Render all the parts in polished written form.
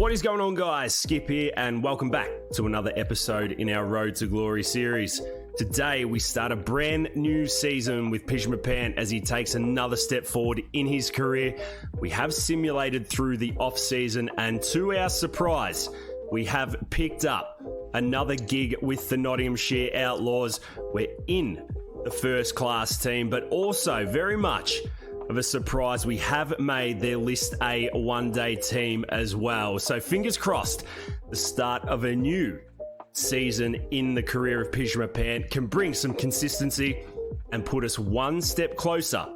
What is going on, guys? Skip here, and welcome back to another episode in our Road to Glory series. Today, we start a brand new season with Pjizma Pant as he takes another step forward in his career. We have simulated through the off-season, and to our surprise, we have picked up another gig with the Nottinghamshire Outlaws. We're in the first class team, but also very much of a surprise, we have made their List A one-day team as well. So fingers crossed, the start of a new season in the career of Pjizma Pant can bring some consistency and put us one step closer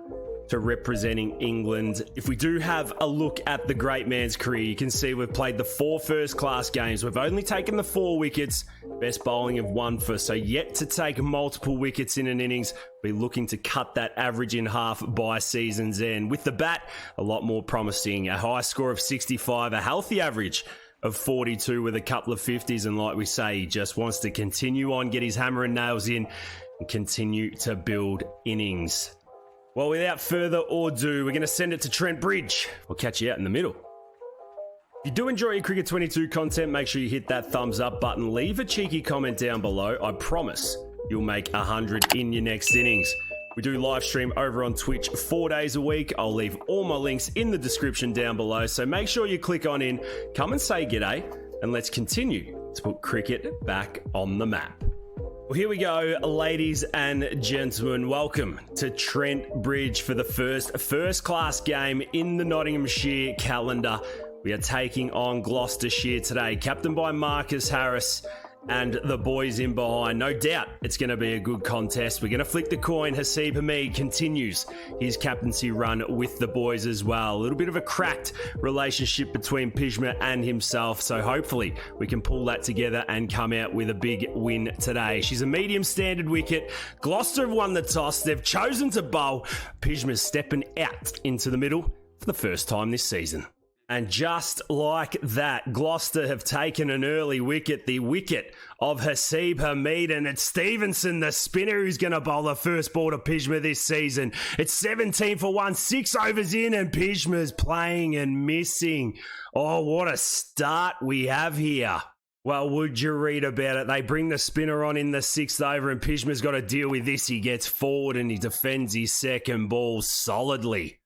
to representing England. If we do have a look at the great man's career, you can see we've played the 4 first-class games. We've only taken the 4 wickets, best bowling of 1 for, so yet to take multiple wickets in an innings. We're looking to cut that average in half by season's end. With the bat, a lot more promising. A high score of 65, a healthy average of 42 with a couple of 50s, and like we say, he just wants to continue on, get his hammer and nails in, and continue to build innings. Well, without further ado, we're going to send it to Trent Bridge. We'll catch you out in the middle. If you do enjoy your Cricket 22 content, make sure you hit that thumbs up button. Leave a cheeky comment down below. I promise you'll make 100 in your next innings. We do live stream over on Twitch 4 days a week. I'll leave all my links in the description down below. So make sure you click on in, come and say g'day, and let's continue to put cricket back on the map. Well, here we go, ladies and gentlemen. Welcome to Trent Bridge for the first-class game in the Nottinghamshire calendar. We are taking on Gloucestershire today, captained by Marcus Harris and the boys in behind. No doubt it's going to be a good contest. We're going to flick the coin. Haseeb Hameed continues his captaincy run with the boys as well. A little bit of a cracked relationship between Pjizma and himself, so hopefully we can pull that together and come out with a big win today. She's a medium standard wicket. Gloucester have won the toss. They've chosen to bowl. Pjizma's stepping out into the middle for the first time this season. And just like that, Gloucester have taken an early wicket, the wicket of Haseeb Hameed, and it's Stevenson, the spinner, who's going to bowl the first ball to Pjizma this season. It's 17 for 1, 6 overs in, and Pjizma's playing and missing. Oh, what a start we have here. Well, would you read about it? They bring the spinner on in the 6th over, and Pjizma's got to deal with this. He gets forward and he defends his second ball solidly.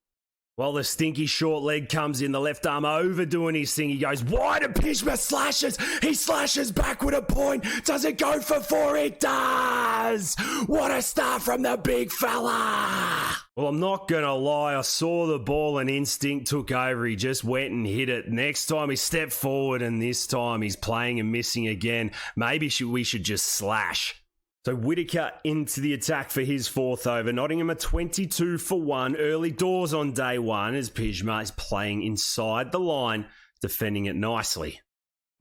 Well, the stinky short leg comes in, the left arm overdoing his thing. He goes wide and Pjizma slashes. He slashes back with a point. Does it go for 4? It does. What a start from the big fella. Well, I'm not going to lie. I saw the ball and instinct took over. He just went and hit it. Next time he stepped forward, and this time he's playing and missing again. Maybe we should just slash. So Whitaker into the attack for his 4th over. Nottingham are 22 for 1. Early doors on day 1 as Pjizma is playing inside the line, defending it nicely.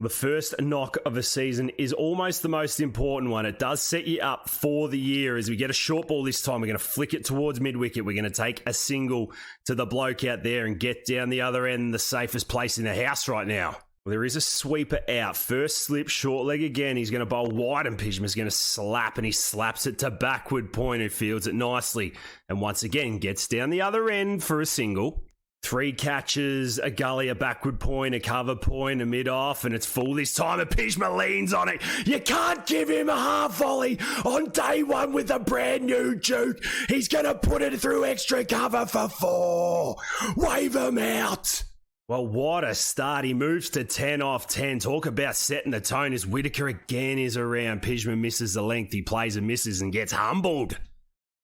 The first knock of a season is almost the most important one. It does set you up for the year as we get a short ball this time. We're going to flick it towards mid-wicket. We're going to take a single to the bloke out there and get down the other end, the safest place in the house right now. Well, there is a sweeper out. First slip, short leg again. He's going to bowl wide and Pjizma's going to slap, and he slaps it to backward point, who fields it nicely. And once again, gets down the other end for a single. 3 catches, a gully, a backward point, a cover point, a mid-off, and it's full this time, and Pjizma leans on it. You can't give him a half volley on day 1 with a brand new juke. He's going to put it through extra cover for 4. Wave him out. Well, what a start. He moves to 10 off 10. Talk about setting the tone as Whitaker again is around. Pjizma misses the length. He plays and misses and gets humbled.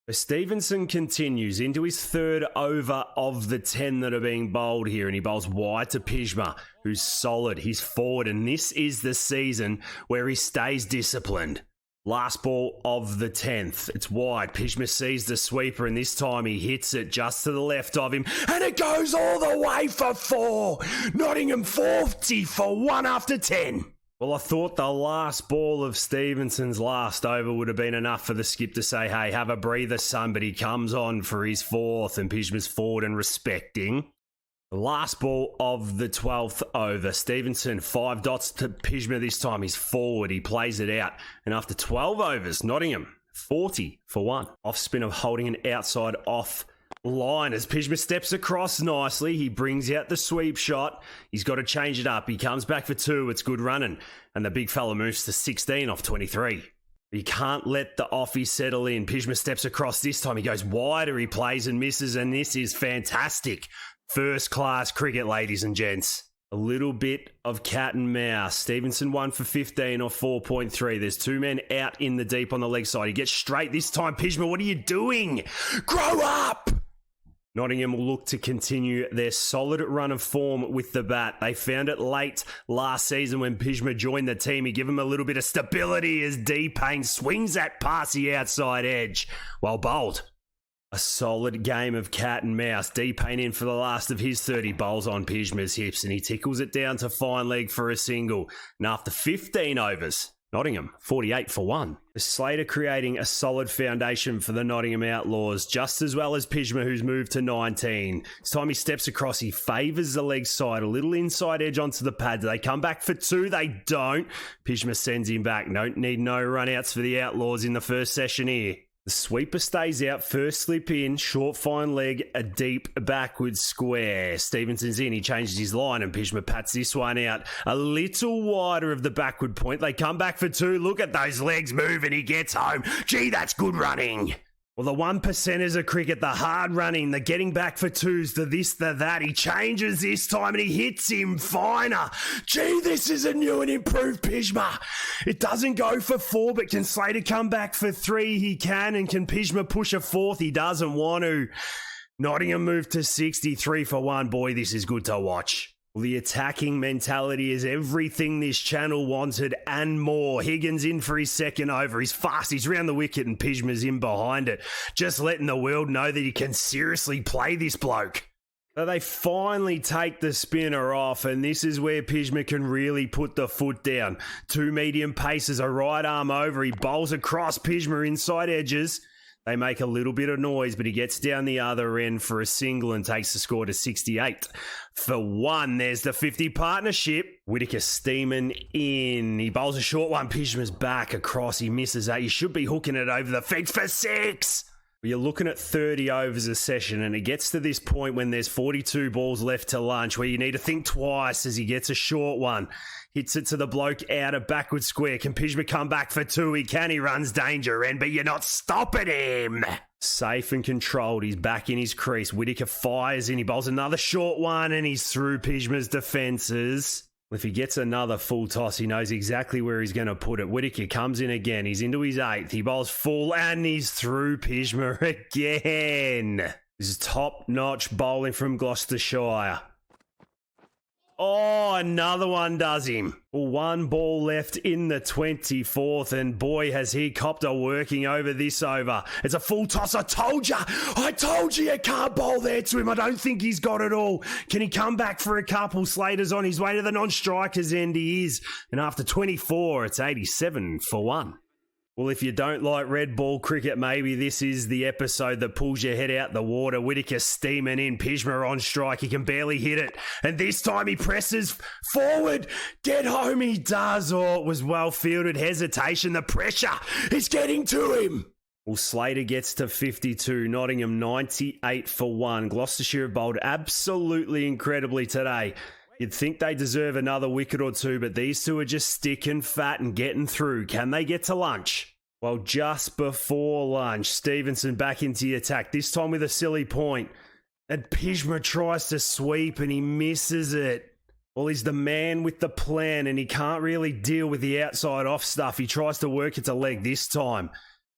But Stevenson continues into his 3rd over of the 10 that are being bowled here, and he bowls wide to Pjizma, who's solid. He's forward, and this is the season where he stays disciplined. Last ball of the 10th. It's wide. Pjizma sees the sweeper, and this time he hits it just to the left of him, and it goes all the way for 4. Nottingham 40 for 1 after 10. Well, I thought the last ball of Stevenson's last over would have been enough for the skip to say, hey, have a breather, son, but he comes on for his 4th, and Pjizma's forward and respecting. The last ball of the 12th over. Stevenson, 5 dots to Pjizma this time. He's forward. He plays it out. And after 12 overs, Nottingham, 40 for 1. Off spin of holding an outside off line as Pjizma steps across nicely. He brings out the sweep shot. He's got to change it up. He comes back for 2. It's good running. And the big fella moves to 16 off 23. He can't let the offie settle in. Pjizma steps across this time. He goes wider. He plays and misses. And this is fantastic. First class cricket, ladies and gents. A little bit of cat and mouse. Stevenson 1 for 15 off 4.3. There's 2 men out in the deep on the leg side. He gets straight this time. Pjizma, what are you doing? Grow up! Nottingham will look to continue their solid run of form with the bat. They found it late last season when Pjizma joined the team. He gave him a little bit of stability as Pant swings that past the outside edge. Well bowled. A solid game of cat and mouse. Pant in for the last of his 30 bowls on Pjizma's hips, and he tickles it down to fine leg for a single. And after 15 overs, Nottingham 48 for 1. The Slater creating a solid foundation for the Nottingham Outlaws, just as well as Pjizma, who's moved to 19. This time he steps across, he favours the leg side, a little inside edge onto the pad. Do they come back for 2? They don't. Pjizma sends him back. Don't need no run-outs for the Outlaws in the first session here. The sweeper stays out, first slip in, short fine leg, a deep backwards square. Stevenson's in, he changes his line and Pjizma pats this one out. A little wider of the backward point. They come back for 2. Look at those legs move and he gets home. Gee, that's good running. Well, the 1%ers of cricket, the hard running, the getting back for 2s, the this, the that. He changes this time and he hits him finer. Gee, this is a new and improved Pjizma. It doesn't go for 4, but can Slater come back for 3? He can. And can Pjizma push a 4th? He doesn't want to. Nottingham moved to 63 for 1. Boy, this is good to watch. Well, the attacking mentality is everything this channel wanted and more. Higgins in for his second over. He's fast. He's round the wicket and Pjizma's in behind it. Just letting the world know that he can seriously play this bloke. So they finally take the spinner off, and this is where Pjizma can really put the foot down. 2 medium paces, a right arm over. He bowls across. Pjizma inside edges. They make a little bit of noise, but he gets down the other end for a single and takes the score to 68 for 1. There's the 50 partnership. Whitaker steaming in. He bowls a short one. Pjizma's back across. He misses that. He should be hooking it over the fence for 6. You're looking at 30 overs a session, and it gets to this point when there's 42 balls left to lunch where you need to think twice as he gets a short one. Hits it to the bloke out of backward square. Can Pjizma come back for 2? He can. He runs danger end, but you're not stopping him. Safe and controlled. He's back in his crease. Whitaker fires in. He bowls another short one, and he's through Pjizma's defences. If he gets another full toss, he knows exactly where he's going to put it. Whitaker comes in again. He's into his 8th. He bowls full, and he's through Pjizma again. This is top-notch bowling from Gloucestershire. Oh, another one does him. Well, 1 ball left in the 24th, and boy, has he copped a working over this over. It's a full toss. I told you you can't bowl there to him. I don't think he's got it all. Can he come back for a couple? Slater's on his way to the non-strikers end. He is. And after 24, it's 87 for 1. Well, if you don't like red ball cricket, maybe this is the episode that pulls your head out the water. Whitaker steaming in, Pjizma on strike. He can barely hit it. And this time he presses forward. Get home he does. Oh, it was well fielded. Hesitation. The pressure is getting to him. Well, Slater gets to 52. Nottingham 98 for 1. Gloucestershire have bowled absolutely incredibly today. You'd think they deserve another wicket or 2, but these 2 are just sticking fat and getting through. Can they get to lunch? Well, just before lunch, Stevenson back into the attack, this time with a silly point. And Pjizma tries to sweep and he misses it. Well, he's the man with the plan and he can't really deal with the outside off stuff. He tries to work it to leg this time.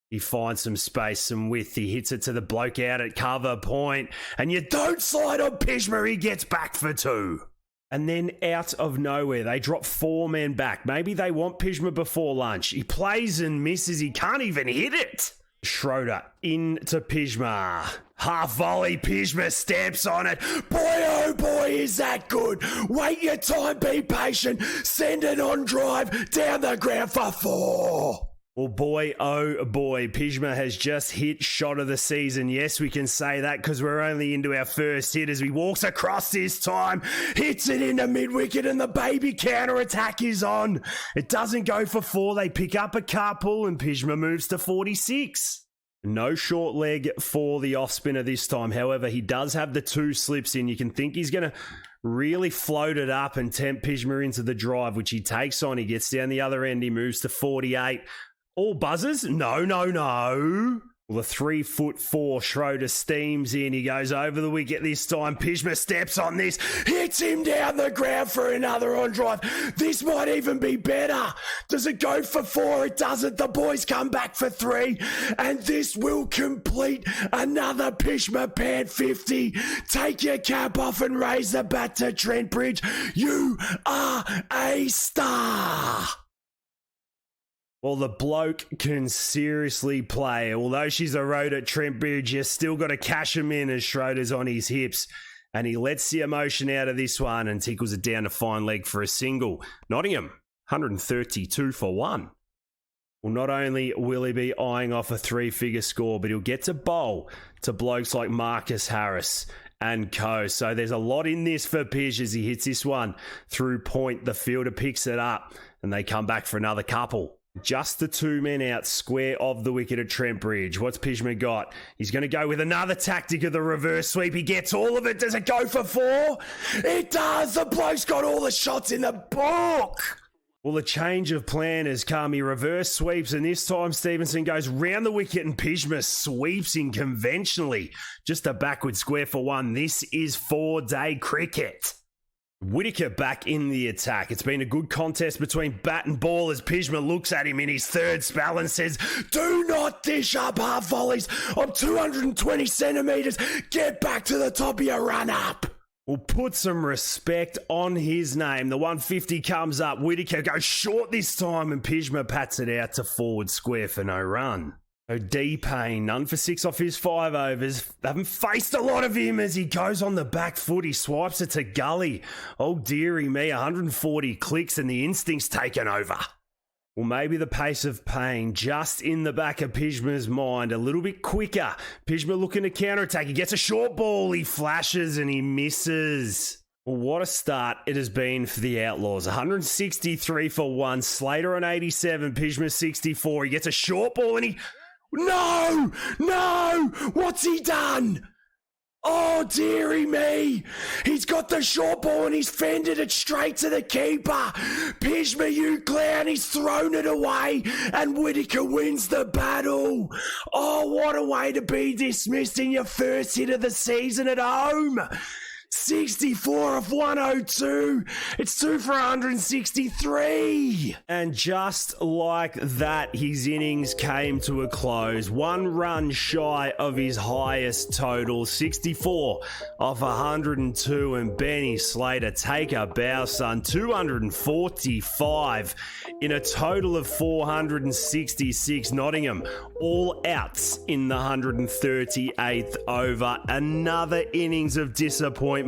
He finds some space, some width. He hits it to the bloke out at cover point. And you don't slide on Pjizma. He gets back for 2. And then out of nowhere, they drop 4 men back. Maybe they want Pjizma before lunch. He plays and misses. He can't even hit it. Schroeder into Pjizma. Half volley. Pjizma stamps on it. Boy, oh boy, is that good. Wait your time. Be patient. Send it on drive down the ground for 4. Well, boy, oh boy, Pjizma has just hit shot of the season. Yes, we can say that because we're only into our first hit as he walks across this time, hits it into mid-wicket and the baby counter-attack is on. It doesn't go for 4. They pick up a couple and Pjizma moves to 46. No short leg for the off spinner this time. However, he does have the 2 slips in. You can think he's going to really float it up and tempt Pjizma into the drive, which he takes on. He gets down the other end. He moves to 48. All buzzers? No. Well, the 3'4" Schroeder steams in. He goes over the wicket this time. Pjizma steps on this, hits him down the ground for another on drive. This might even be better. Does it go for 4? It doesn't. The boys come back for 3, and this will complete another Pjizma Pant 50. Take your cap off and raise the bat to Trent Bridge. You are a star. Well, the bloke can seriously play. Although she's a road at Trent Bridge, you still got to cash him in as Schroeder's on his hips. And he lets the emotion out of this one and tickles it down to fine leg for a single. Nottingham, 132 for 1. Well, not only will he be eyeing off a 3-figure score, but he'll get to bowl to blokes like Marcus Harris and co. So there's a lot in this for Pij as he hits this one through point. The fielder picks it up and they come back for another couple. Just the 2 men out square of the wicket at Trent Bridge. What's Pjizma got? He's going to go with another tactic of the reverse sweep. He gets all of it. Does it go for 4? It does. The bloke's got all the shots in the book. Well, the change of plan has come. He reverse sweeps, and this time Stevenson goes round the wicket and Pjizma sweeps in conventionally. Just a backward square for 1. This is 4-day cricket. Whitaker back in the attack. It's been a good contest between bat and ball as Pjizma looks at him in his 3rd spell and says, "Do not dish up half volleys. I'm 220 centimetres. Get back to the top of your run up." We'll put some respect on his name. The 150 comes up. Whitaker goes short this time and Pjizma pats it out to forward square for no run. So D-Payne, none for 6 off his 5 overs. They haven't faced a lot of him as he goes on the back foot. He swipes it to Gully. Oh, dearie me, 140 clicks and the instinct's taken over. Well, maybe the pace of Payne just in the back of Pjizma's mind, a little bit quicker. Pjizma looking to counterattack. He gets a short ball. He flashes and he misses. Well, what a start it has been for the Outlaws. 163 for 1. Slater on 87. Pjizma 64. He gets a short ball and he... No! What's he done? Oh, dearie me. He's got the short ball and he's fended it straight to the keeper. Pjizma, you clown, he's thrown it away and Whitaker wins the battle. Oh, what a way to be dismissed in your first hit of the season at home. 64 of 102. It's 2 for 163. And just like that, his innings came to a close. 1 run shy of his highest total. 64 off 102. And Benny Slater, take a bow, son. 245 in a total of 466. Nottingham all outs in the 138th over. Another innings of disappointment.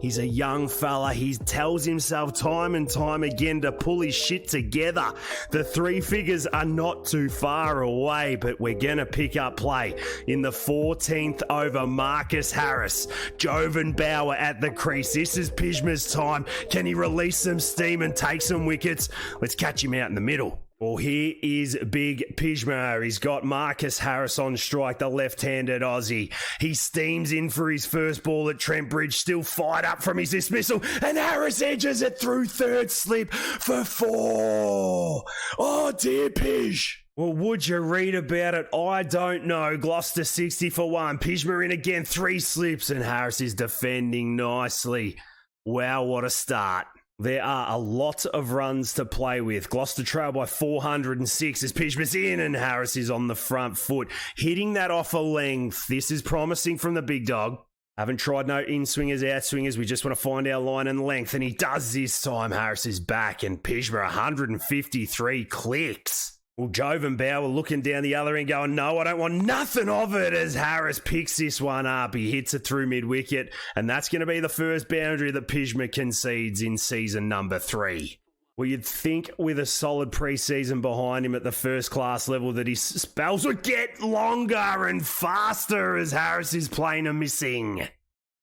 He's a young fella. He tells himself time and time again to pull his shit together. The 3 figures are not too far away, but we're going to pick up play in the 14th over. Marcus Harris, Jovan Bauer at the crease. This is Pjizma's time. Can he release some steam and take some wickets? Let's catch him out in the middle. Well, here is Big Pjizma. He's got Marcus Harris on strike, the left-handed Aussie. He steams in for his first ball at Trent Bridge, still fired up from his dismissal, and Harris edges it through 3rd slip for 4. Oh, dear Pij. Well, would you read about it? I don't know. Gloucester 60 for 1. Pjizma in again, 3 slips, and Harris is defending nicely. Wow, what a start. There are a lot of runs to play with. Gloucester trail by 406 as Pjizma's in and Harris is on the front foot, hitting that off a length. This is promising from the big dog. Haven't tried no in-swingers, out-swingers. We just want to find our line and length, and he does this time. Harris is back, and Pjizma 153 clicks. Well, Jovan Bauer looking down the other end going, no, I don't want nothing of it as Harris picks this one up. He hits it through mid-wicket, and that's going to be the first boundary that Pjizma concedes in season number 3. Well, you'd think with a solid pre-season behind him at the first-class level that his spells would get longer and faster as Harris is playing a missing.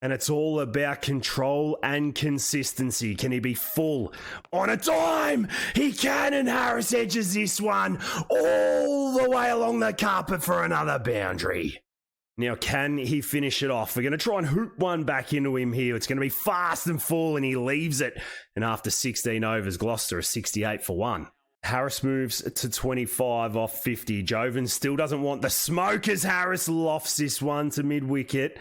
And it's all about control and consistency. Can he be full on a dime? He can, and Harris edges this one all the way along the carpet for another boundary. Now, can he finish it off? We're going to try and hoop one back into him here. It's going to be fast and full, and he leaves it. And after 16 overs, Gloucester is 68 for 1. Harris moves to 25 off 50. Jovan still doesn't want the smoke as Harris lofts this one to mid-wicket.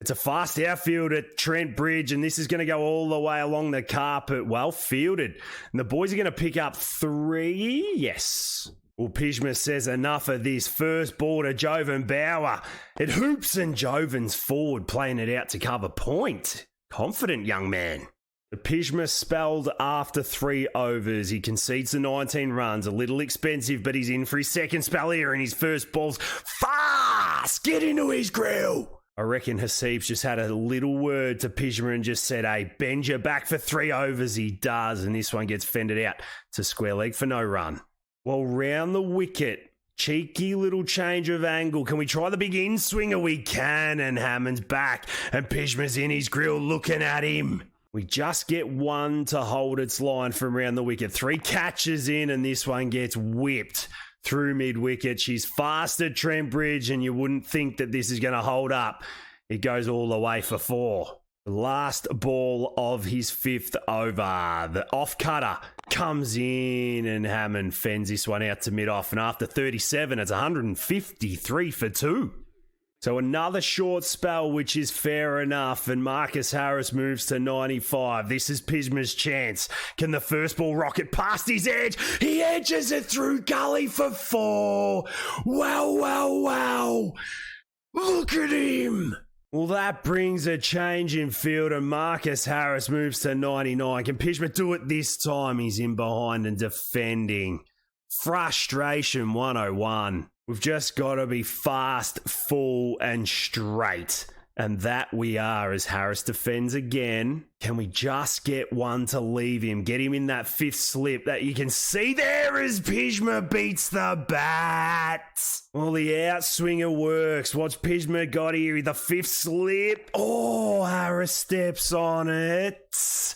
It's a fast outfield at Trent Bridge, and this is going to go all the way along the carpet. Well fielded. And the boys are going to pick up 3. Yes. Well, Pjizma says enough of this. First ball to Jovan Bauer. It hoops, and Jovan's forward, playing it out to cover point. Confident young man. The Pjizma spelled after 3 overs. He concedes the 19 runs. A little expensive, but he's in for his second spell here, and his first ball's fast. Get into his grill. I reckon Hasib's just had a little word to Pjizma and just said, hey, bend your back for 3 overs. He does, and this one gets fended out to square leg for no run. Well, round the wicket, cheeky little change of angle. Can we try the big in-swinger? We can, and Hammond's back, and Pjizma's in his grill looking at him. We just get one to hold its line from round the wicket. 3 catches in, and this one gets whipped through mid-wicket. She's fast at Trent Bridge, and you wouldn't think that this is going to hold up. It goes all the way for 4. The last ball of his 5th over. The off-cutter comes in, and Hammond fends this one out to mid-off. And after 37, it's 153 for 2. So another short spell, which is fair enough, and Marcus Harris moves to 95. This is Pjizma's chance. Can the first ball rocket past his edge? He edges it through gully for 4. Wow, wow, wow. Look at him. Well, that brings a change in field, and Marcus Harris moves to 99. Can Pjizma do it this time? He's in behind and defending. Frustration 101. We've just got to be fast, full, and straight. And that we are as Harris defends again. Can we just get one to leave him? Get him in that 5th slip that you can see there as Pjizma beats the bat. Well, the outswinger works. What's Pjizma got here? The 5th slip. Oh, Harris steps on it.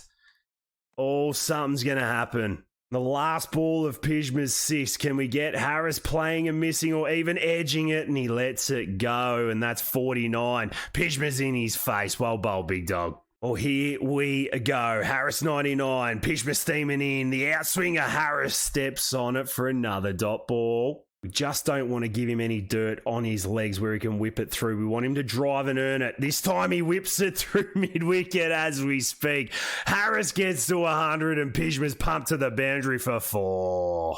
Oh, something's going to happen. The last ball of Pjizma's 6. Can we get Harris playing and missing or even edging it? And he lets it go, and that's 49. Pjizma's in his face. Well bowled, big dog. Well, here we go. Harris 99. Pjizma steaming in. The outswinger Harris steps on it for another dot ball. We just don't want to give him any dirt on his legs where he can whip it through. We want him to drive and earn it. This time he whips it through mid-wicket as we speak. Harris gets to 100 and Pjizma's pumped to the boundary for 4.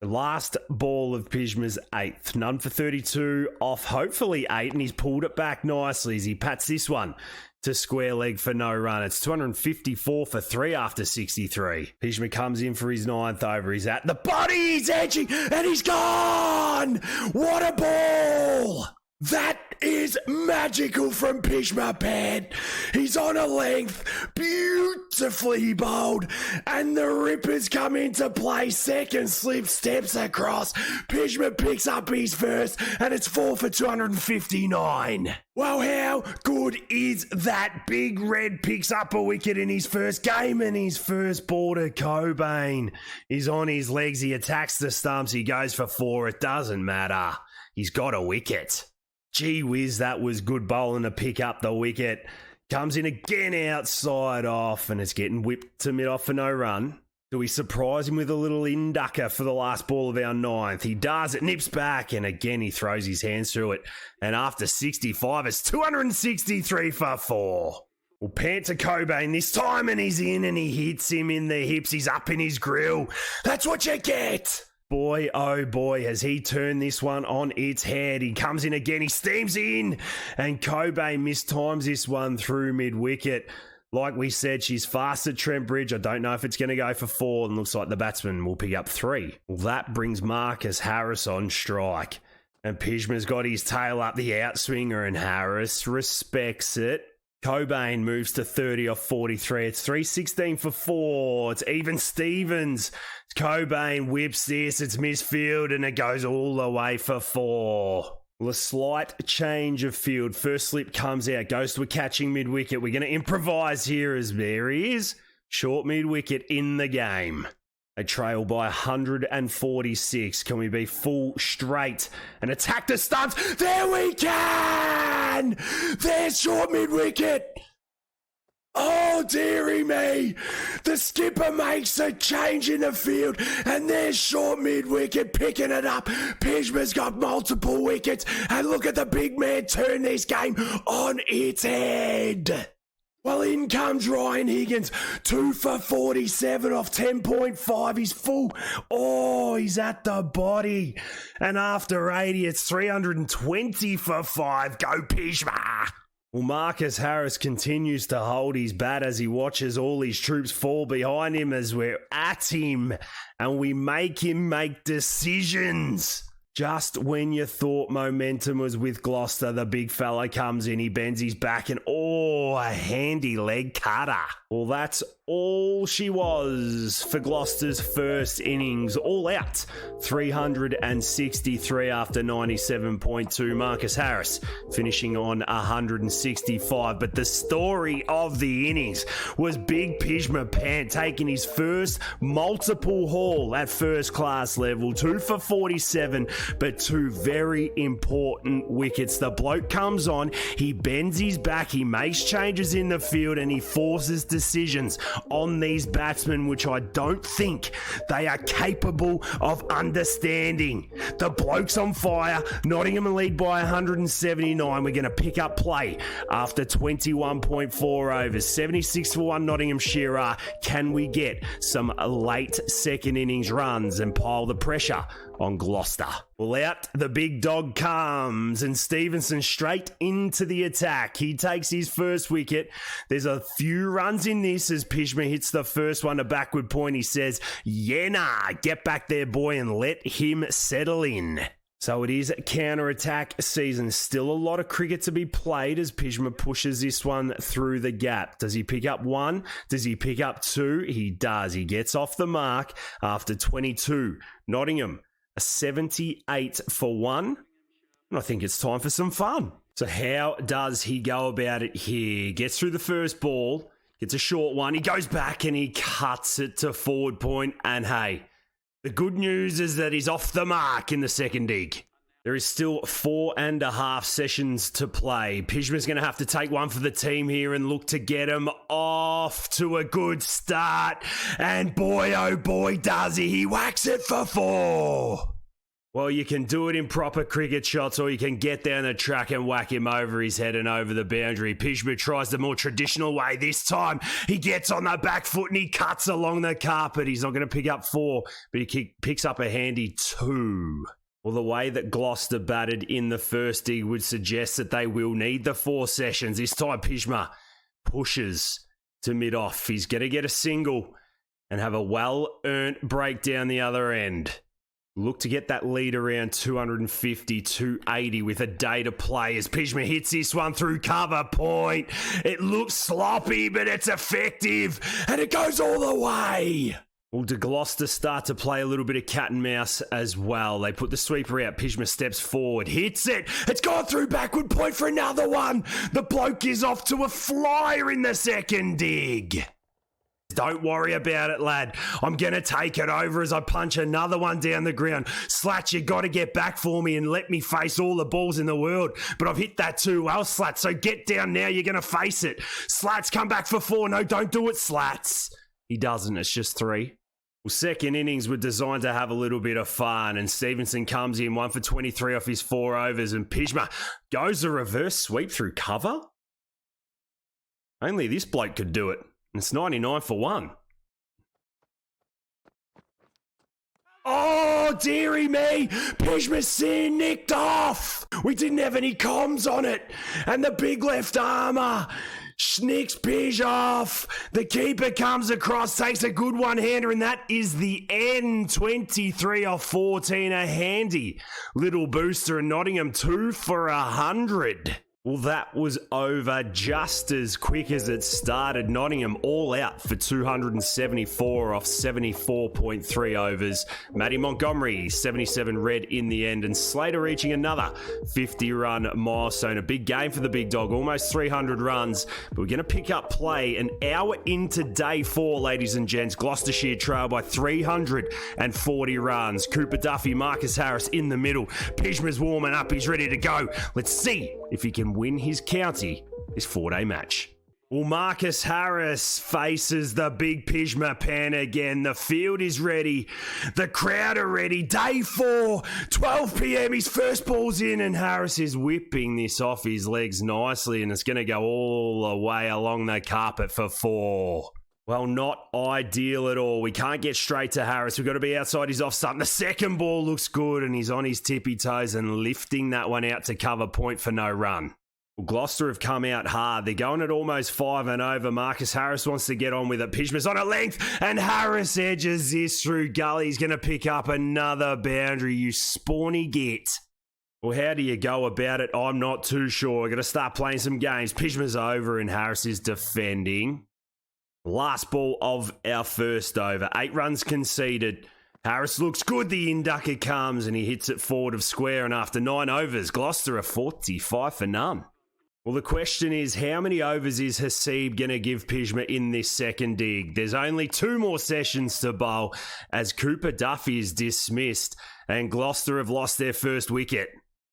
The last ball of Pjizma's 8th. None for 32 off hopefully 8, and he's pulled it back nicely as he pats this one to square leg for no run. It's 254 for 3 after 63. Pjizma comes in for his 9th over. He's at the body, he's edging, and he's gone! What a ball! That is magical from Pjizma Pant. He's on a length, beautifully bowled, and the rippers come into play. Second slip steps across. Pjizma picks up his first, and it's 4 for 259. Well, how good is that? Big Red picks up a wicket in his first game, and his first ball to Cobain is on his legs. He attacks the stumps. He goes for 4. It doesn't matter. He's got a wicket. Gee whiz, that was good bowling to pick up the wicket. Comes in again outside off, and it's getting whipped to mid-off for no run. Do we surprise him with a little inducker for the last ball of our 9th? He does. It nips back, and again he throws his hands through it. And after 65, it's 263 for 4. Well, Pant to Cobain this time, and he's in, and he hits him in the hips. He's up in his grill. That's what you get. Boy, oh boy, has he turned this one on its head. He comes in again, he steams in, and Cobain mistimes this one through mid-wicket. Like we said, she's fast at Trent Bridge. I don't know if it's going to go for 4, and looks like the batsman will pick up 3. Well, that brings Marcus Harris on strike, and Pjizma's got his tail up the outswinger, and Harris respects it. Cobain moves to 30 off 43. It's 316 for 4. It's even Stevens. Cobain whips this. It's misfield, and it goes all the way for 4. Well, a slight change of field. First slip comes out, goes to a catching mid-wicket. We're going to improvise here as there he is. Short mid-wicket in the game. They trail by 146. Can we be full straight and attack the stumps? There we can! There's short mid-wicket! Oh, dearie me. The skipper makes a change in the field and there's short mid-wicket picking it up. Pjizma's got multiple wickets and look at the big man turn this game on its head. Well, in comes Ryan Higgins, 2 for 47 off 10.5. He's full. Oh, he's at the body. And after 80, it's 320 for 5. Go Pjizma. Well, Marcus Harris continues to hold his bat as he watches all his troops fall behind him as we're at him and we make him make decisions. Just when you thought momentum was with Gloucester, the big fella comes in, he bends his back and a handy leg cutter. Well, that's all she was for Gloucester's first innings. All out, 363 after 97.2. Marcus Harris finishing on 165. But the story of the innings was big Pjizma Pant taking his first multiple haul at first class level. 2 for 47, but 2 very important wickets. The bloke comes on, he bends his back, he makes changes in the field, and he forces decisions on these batsmen, which I don't think they are capable of understanding. The bloke's on fire. Nottingham lead by 179. We're going to pick up play after 21.4 overs. 76 for 1 Nottinghamshire. Can we get some late second innings runs and pile the pressure on Gloucester? Well, out the big dog comes and Stevenson straight into the attack. He takes his first wicket. There's a few runs in this as Pjizma hits the first one to backward point. He says, yeah, nah, get back there, boy, and let him settle in. So it is counter-attack season. Still a lot of cricket to be played as Pjizma pushes this one through the gap. Does he pick up 1? Does he pick up 2? He does. He gets off the mark after 22. Nottingham, a 78 for 1. And I think it's time for some fun. So how does he go about it here? Gets through the first ball, gets a short one. He goes back and he cuts it to forward point. And hey, the good news is that he's off the mark in the second dig. There is still 4.5 sessions to play. Pjizma's going to have to take one for the team here and look to get him off to a good start. And boy, oh boy, does he. He whacks it for 4. Well, you can do it in proper cricket shots or you can get down the track and whack him over his head and over the boundary. Pjizma tries the more traditional way this time. He gets on the back foot and he cuts along the carpet. He's not going to pick up 4, but he picks up a handy 2. Well, the way that Gloucester batted in the first dig would suggest that they will need the 4 sessions. This time, Pjizma pushes to mid-off. He's going to get a single and have a well-earned break down the other end. Look to get that lead around 250, 280 with a day to play as Pjizma hits this one through cover point. It looks sloppy, but it's effective, and it goes all the way. Well, do Gloucester start to play a little bit of cat and mouse as well? They put the sweeper out. Pjizma steps forward, hits it. It's gone through backward point for another one. The bloke is off to a flyer in the second dig. Don't worry about it, lad. I'm going to take it over as I punch another one down the ground. Slats, you got to get back for me and let me face all the balls in the world. But I've hit that too well, Slats, so get down now. You're going to face it. Slats, come back for 4. No, don't do it, Slats. He doesn't. It's just 3. Well, second innings were designed to have a little bit of fun, and Stevenson comes in 1 for 23 off his 4 overs, and Pjizma goes a reverse sweep through cover. Only this bloke could do it. It's 99 for 1. Oh, dearie me. Pjizma's seen nicked off. We didn't have any comms on it. And the big left armour snicks Pij off. The keeper comes across, takes a good one-hander, and that is the end. 23 off 14. A handy little booster, and Nottingham 2 for 100. Well, that was over just as quick as it started. Nottingham all out for 274 off 74.3 overs. Matty Montgomery, 77 red in the end, and Slater reaching another 50-run milestone. A big game for the big dog, almost 300 runs. But we're going to pick up play an hour into day 4, ladies and gents. Gloucestershire trail by 340 runs. Cooper Duffy, Marcus Harris in the middle. Pjizma's warming up, he's ready to go. Let's see if he can win his county this 4-day match. Well, Marcus Harris faces the big Pjizma Pan again. The field is ready. The crowd are ready. Day 4, 12 p.m. His first ball's in, and Harris is whipping this off his legs nicely, and it's going to go all the way along the carpet for 4. Well, not ideal at all. We can't get straight to Harris. We've got to be outside his off stump. The second ball looks good, and he's on his tippy toes and lifting that one out to cover point for no run. Well, Gloucester have come out hard. They're going at almost 5 and over. Marcus Harris wants to get on with it. Pjizma's on a length, and Harris edges this through gully. He's going to pick up another boundary, you spawny git. Well, how do you go about it? I'm not too sure. We're going to start playing some games. Pjizma's over, and Harris is defending. Last ball of our first over. 8 runs conceded. Harris looks good. The inducker comes, and he hits it forward of square. And after 9 overs, Gloucester are 45 for none. Well, the question is, how many overs is Hasib going to give Pjizma in this second dig? There's only 2 more sessions to bowl as Cooper Duffy is dismissed and Gloucester have lost their first wicket.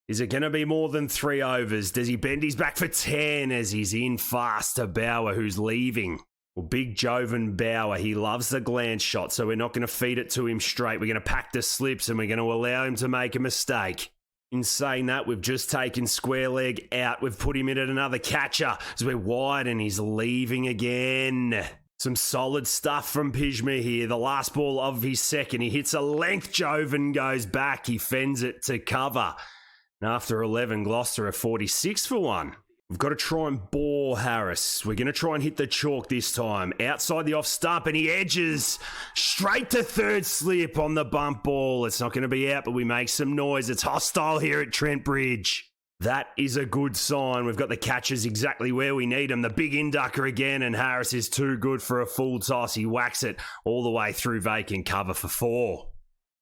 Is it going to be more than 3 overs? Does he bend his back for 10 as he's in fast to Bauer, who's leaving? Well, big Jovan Bauer, he loves the glance shot, so we're not going to feed it to him straight. We're going to pack the slips and we're going to allow him to make a mistake. In saying that, we've just taken square leg out. We've put him in at another catcher as we're wide and he's leaving again. Some solid stuff from Pjizma here. The last ball of his second. He hits a length. Jovan goes back. He fends it to cover. And after 11, Gloucester are 46 for 1. We've got to try and bore Harris. We're going to try and hit the chalk this time. Outside the off stump, and he edges straight to third slip on the bump ball. It's not going to be out, but we make some noise. It's hostile here at Trent Bridge. That is a good sign. We've got the catchers exactly where we need them. The big inducker again, and Harris is too good for a full toss. He whacks it all the way through vacant cover for 4.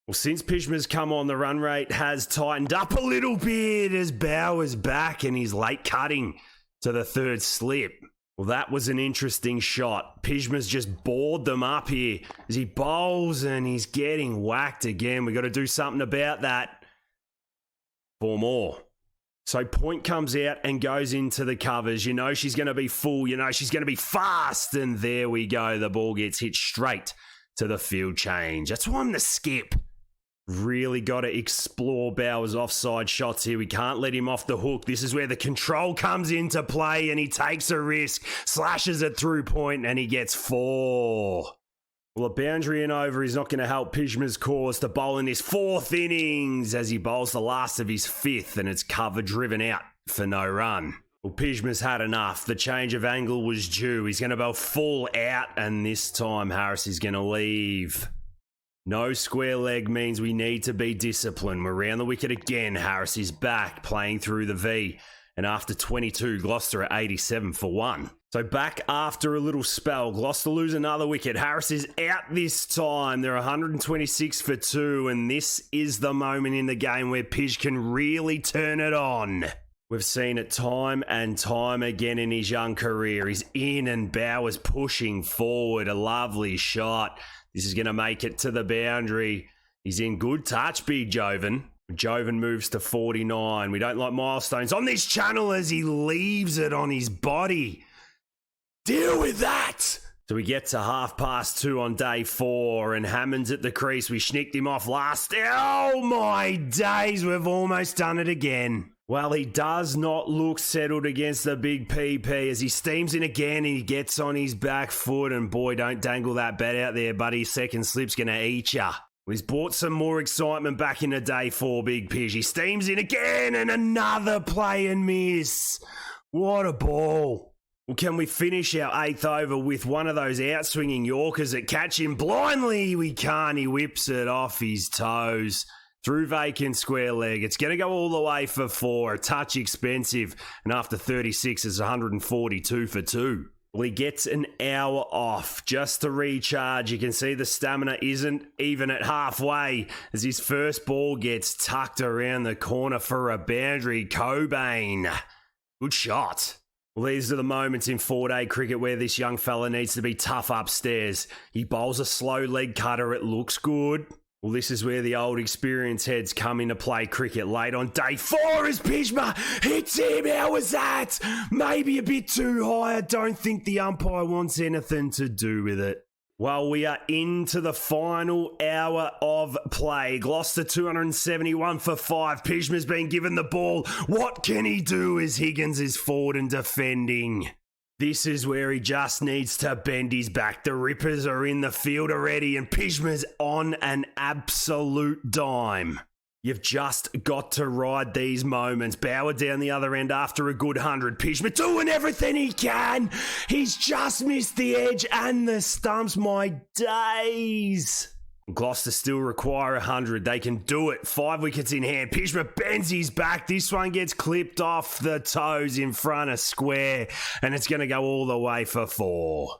Well, since Pjizma's come on, the run rate has tightened up a little bit as Bauer's back and he's late cutting to the third slip. Well, that was an interesting shot. Pjizma's just bored them up here as he bowls and he's getting whacked again. We've got to do something about that. 4 more. So point comes out and goes into the covers. You know she's going to be full. You know she's going to be fast. And there we go. The ball gets hit straight to the field change. That's why I'm the skip. Really got to explore Bauer's offside shots here. We can't let him off the hook. This is where the control comes into play and he takes a risk, slashes it through point and he gets 4. Well, a boundary and over is not going to help Pjizma's cause to bowl in this 4th innings as he bowls the last of his 5th and it's cover driven out for no run. Well, Pjizma's had enough. The change of angle was due. He's going to bowl full out and this time Harris is going to leave. No square leg means we need to be disciplined. We're round the wicket again. Harris is back, playing through the V. And after 22, Gloucester at 87 for 1. So back after a little spell. Gloucester lose another wicket. Harris is out this time. They're 126 for 2. And this is the moment in the game where Pij can really turn it on. We've seen it time and time again in his young career. He's in and Bauer's pushing forward. A lovely shot. This is going to make it to the boundary. He's in good touch, big Jovan. Jovan moves to 49. We don't like milestones on this channel as he leaves it on his body. Deal with that. So we get to 2:30 on day 4 and Hammond's at the crease. We schnicked him off last. Oh my days, we've almost done it again. Well, he does not look settled against the big PP as he steams in again and he gets on his back foot. And boy, don't dangle that bat out there, buddy. Second slip's going to eat ya. He's brought some more excitement back into day 4, Big Pij. He steams in again and another play and miss. What a ball. Well, can we finish our 8th over with one of those outswinging Yorkers that catch him blindly? We can't. He whips it off his toes. through vacant square leg. It's going to go all the way for 4, a touch expensive, and after 36 is 142 for 2. Well, he gets an hour off just to recharge. You can see the stamina isn't even at halfway as his first ball gets tucked around the corner for a boundary. Cobain, good shot. Well, these are the moments in 4-day cricket where this young fella needs to be tough upstairs. He bowls a slow leg cutter. It looks good. Well, this is where the old experience heads come into play cricket. Late on day 4 as Pjizma hits him. How was that? Maybe a bit too high. I don't think the umpire wants anything to do with it. Well, we are into the final hour of play. Gloucester 271 for 5. Pjizma's been given the ball. What can he do as Higgins is forward and defending? This is where he just needs to bend his back. The Rippers are in the field already and Pjizma's on an absolute dime. You've just got to ride these moments. Bauer down the other end after a good 100. Pjizma doing everything he can. He's just missed the edge and the stumps. My days. Gloucester still require 100. They can do it. 5 wickets in hand. Pjizma bends his back. This one gets clipped off the toes in front of square. And it's going to go all the way for 4.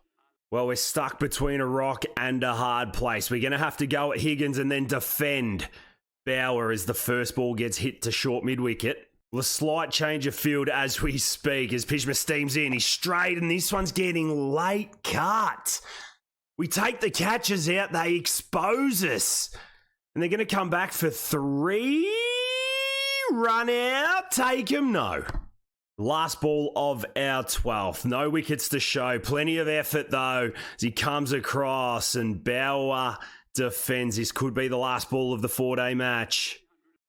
Well, we're stuck between a rock and a hard place. We're going to have to go at Higgins and then defend Bauer as the first ball gets hit to short mid-wicket. Well, a slight change of field as we speak as Pjizma steams in. He's straight and this one's getting late cut. We take the catches out, they expose us. And they're going to come back for 3. Run out, take him, no. Last ball of our 12th. No wickets to show. Plenty of effort, though, as he comes across and Bauer defends. This could be the last ball of the 4-day match.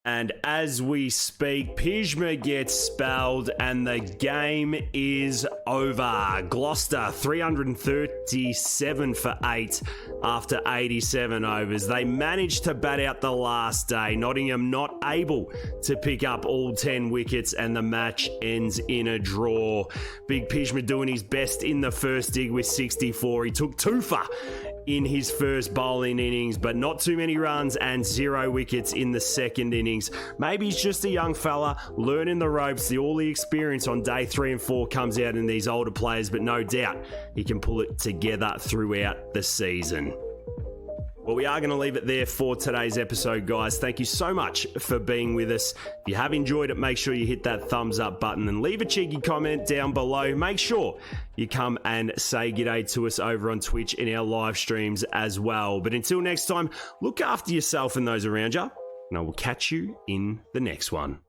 And as we speak, Pjizma gets spelled and the game is over. Gloucester 337 for 8 after 87 overs. They managed to bat out the last day. Nottingham not able to pick up all 10 wickets and the match ends in a draw. Big Pjizma doing his best in the first dig with 64. He took 2 for in his first bowling innings, but not too many runs and 0 wickets in the second innings. Maybe he's just a young fella learning the ropes. All the experience on day 3 and 4 comes out in these older players, but no doubt he can pull it together throughout the season. Well, we are going to leave it there for today's episode, guys. Thank you so much for being with us. If you have enjoyed it, make sure you hit that thumbs up button and leave a cheeky comment down below. Make sure you come and say g'day to us over on Twitch in our live streams as well. But until next time, look after yourself and those around you, and I will catch you in the next one.